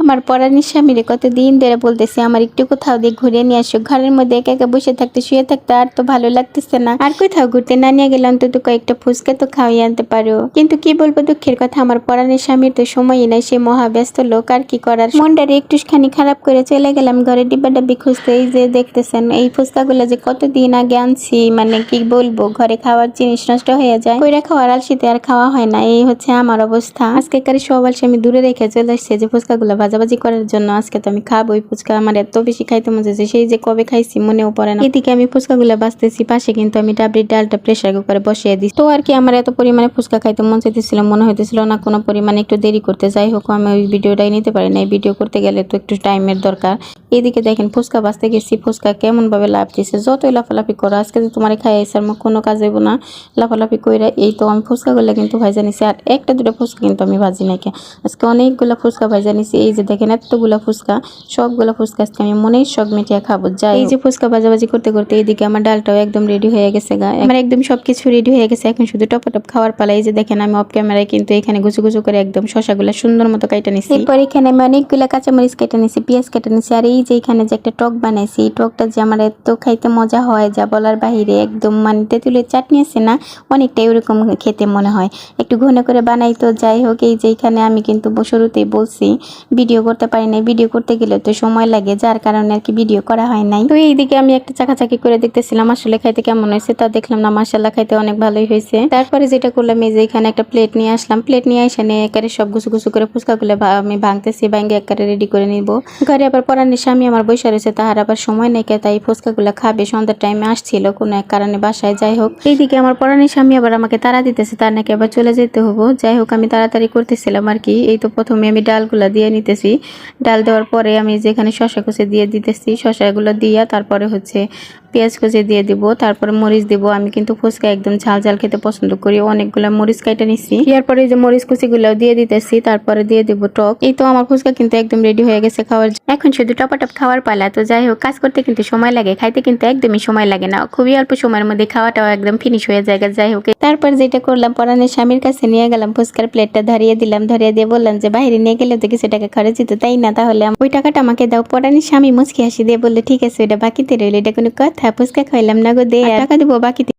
আমার পরাণের স্বামীরে কতদিন ধরে বলতেছি আমার একটু কোথাও দিয়ে ঘুরে নিয়ে আসো, ঘরের মধ্যে একা একা বসে থাকতে শুয়ে থাকতে আর তো ভালো লাগতেছে না, আর কোথাও ঘুরতে না নিয়ে গেলে অন্তত কয়েকটা ফুচকা তো খাওয়াই আনতে পারো। কিন্তু কি বলবো দুঃখের কথা, আমার পরাণের স্বামীর তো সময়ই নাই, সে মহাব্যস্ত লোক, আর কি করার। মনটারে একটুখানি খারাপ করে চলে গেলাম ঘরে ডিব্বা ডাব্বি খুঁজতে। এই যে দেখতেছেন এই ফুচকাগুলো যে কতদিন আগে আনছি, মানে কি বলবো, ঘরে খাওয়ার জিনিস নষ্ট হয়ে যায়, কইরা খাওয়ার আলসিতে আর খাওয়া হয় না। এই হচ্ছে আমার অবস্থা। আজকে কারি সব আলসি আমি দূরে রেখে চলে আসছে যে ফুচকাগুলো ভাজাভাজি করার জন্য। আজকে তো আমি খাবো ওই ফুচকা, আমার এত বেশি খাইতে মনে হচ্ছে, সেই যে কবে খাইছি মনেও পড়ে না। এদিকে আমি ফুচকাগুলো বাজতেছি, পাশে কিন্তু আমি ডাবরির ডালটা প্রেসার কুকারে বসিয়ে দিই। তো আর কি আমার এত পরিমাণে ফুচকা খাইতে মন চাইতেছিল, মনে হইতেছিল না কোনো পরিমাণে একটু দেরি করতে। যাই হোক আমি ওই ভিডিওটাই নিতে পারি না, এই ভিডিও করতে গেলে তো একটু টাইমের দরকার। এদিকে দেখেন ফুচকা বাজতে গেছি, ফুচকা কেমন ভাবে লাভ দিচ্ছে, যতই লাফালাফি করো আজকে তো তোমার খাই আইসার কোনো কাজ হইব না লাফালাফি কইরা। এই তো আমি ফুচকাগুলো কিন্তু ভাজা নিছি, আর একটা দুটো ফুচকা কিন্তু আমি ভাজি নাকি, আজকে অনেকগুলা ফুচকা ভাজা নিছি। এই যে দেখেন এতগুলা ফুচকা, সবগুলা ফুচকা আজকে আমি মনেই শখ মিটিয়ে খাবো। যাই এই যে ফুচকা ভাজাভাজি করতে করতে এইদিকে আমার ডালটাও একদম রেডি হয়ে গেছে গা, আমার একদম সবকিছু রেডি হয়ে গেছে, এখন শুধু টপ খাওয়ার পালা। এই যে দেখেন আমি অফ ক্যামেরায় কিন্তু এখানে গুছু গুছু করে একদম শসাগুলা সুন্দর মতো কাটা নিছি। এরপর এখানে আমি অনেকগুলা কাঁচামরিচ কেটে নিছি, পেঁয়াজ কেটে নিছি, আর এই যে এখানে যে একটা টক বানাইছি, এই টকটা যে আমার এত খাইতে মজা হয় যা বলার বাহিরে, একদম মানে তেঁতুলের চাটনি আছে না, অনেকটাই ওরকম খেতে মনে হয়, একটু ঘন করে বানাই। তো যাই হোক এই যে এখানে আমি কিন্তু শুরুতেই বলছি ভিডিও করতে পারি নাই, ভিডিও করতে গেলে তো সময় লাগে, যার কারণে আর কি ভিডিও করা হয় নাই। তো এইদিকে আমি একটা চাকাচাকি করে দেখতেছিলাম আসলে খাইতে কেমন হয়েছে, তা দেখলাম না মাশাআল্লাহ খাইতে অনেক ভালোই হয়েছে। তারপরে যেটা করলাম এই যে এখানে একটা প্লেট নিয়ে আসলাম, প্লেট নিয়ে এসে নিয়ে একারে সব গুছু গুছু করে ফুচকাগুলো আমি ভাঙতেছি, ভাঙে একারে রেডি করে নিব। ঘরে আবার পরাণের স্বামী আমার বসে রয়েছে, তাহার আবার সময় নেই, তাই ফুচকাগুলো খাবে, সন্ধ্যার টাইমে আসছিল কোনো এক কারণে বাসায়। যাই হোক এইদিকে আমার পরাণের স্বামী আবার আমাকে তাড়া দিতেছে, তার নাকি আবার চলে যেতে হবো। যাই হোক আমি তাড়াতাড়ি করতেছিলাম আর কি। এই তো প্রথমে আমি ডালগুলা দিয়ে নিতেছি, ডাল দেওয়ার পরে আমি যেখানে শসা কুচি দিয়ে দিতেছি, শসাগুলো দিয়া তারপরে হচ্ছে পেঁয়াজ কুচি দিয়ে দিব, তারপরে মরিচ দিব। আমি কিন্তু ফুচকা একদম ঝাল ঝাল খেতে পছন্দ করি, অনেকগুলো মরিচ কাইটা নিছি। এরপরে এই যে মরিচ কুচিগুলো দিয়ে দিতেছি, তারপরে দিয়ে দিব টক। এই তো আমার ফুচকা কিন্তু একদম রেডি হয়ে গেছে খাওয়ার, এখন শুধু টপাটপ খাওয়ার পালা। তো যাই হোক কাজ করতে কিন্তু সময় লাগে, খাইতে কিন্তু একদমই সময় লাগে না, খুবই অল্প সময়ের মধ্যে খাওয়াটাও একদম ফিনিশ হয়ে যায়। যাই হোক তারপর যেটা করলাম পরাণের স্বামীর কাছে নিয়ে গেলাম, ফুচকার প্লেটটা ধরিয়ে দিলাম, ধরিয়ে দিয়ে বললাম যে বাইরে নিয়ে গেলে তো কিছু টাকা খরচ হতো, তাই না, তাহলে ওই টাকাটা আমাকে দাও। পরাণের স্বামী মুচকি হাসি দিয়ে বললো ঠিক আছে ওটা বাকিতে রইলো, এটা কোনো কথা, ফুচকা খাইলাম না গো, দে টাকা দিব বাকিতে।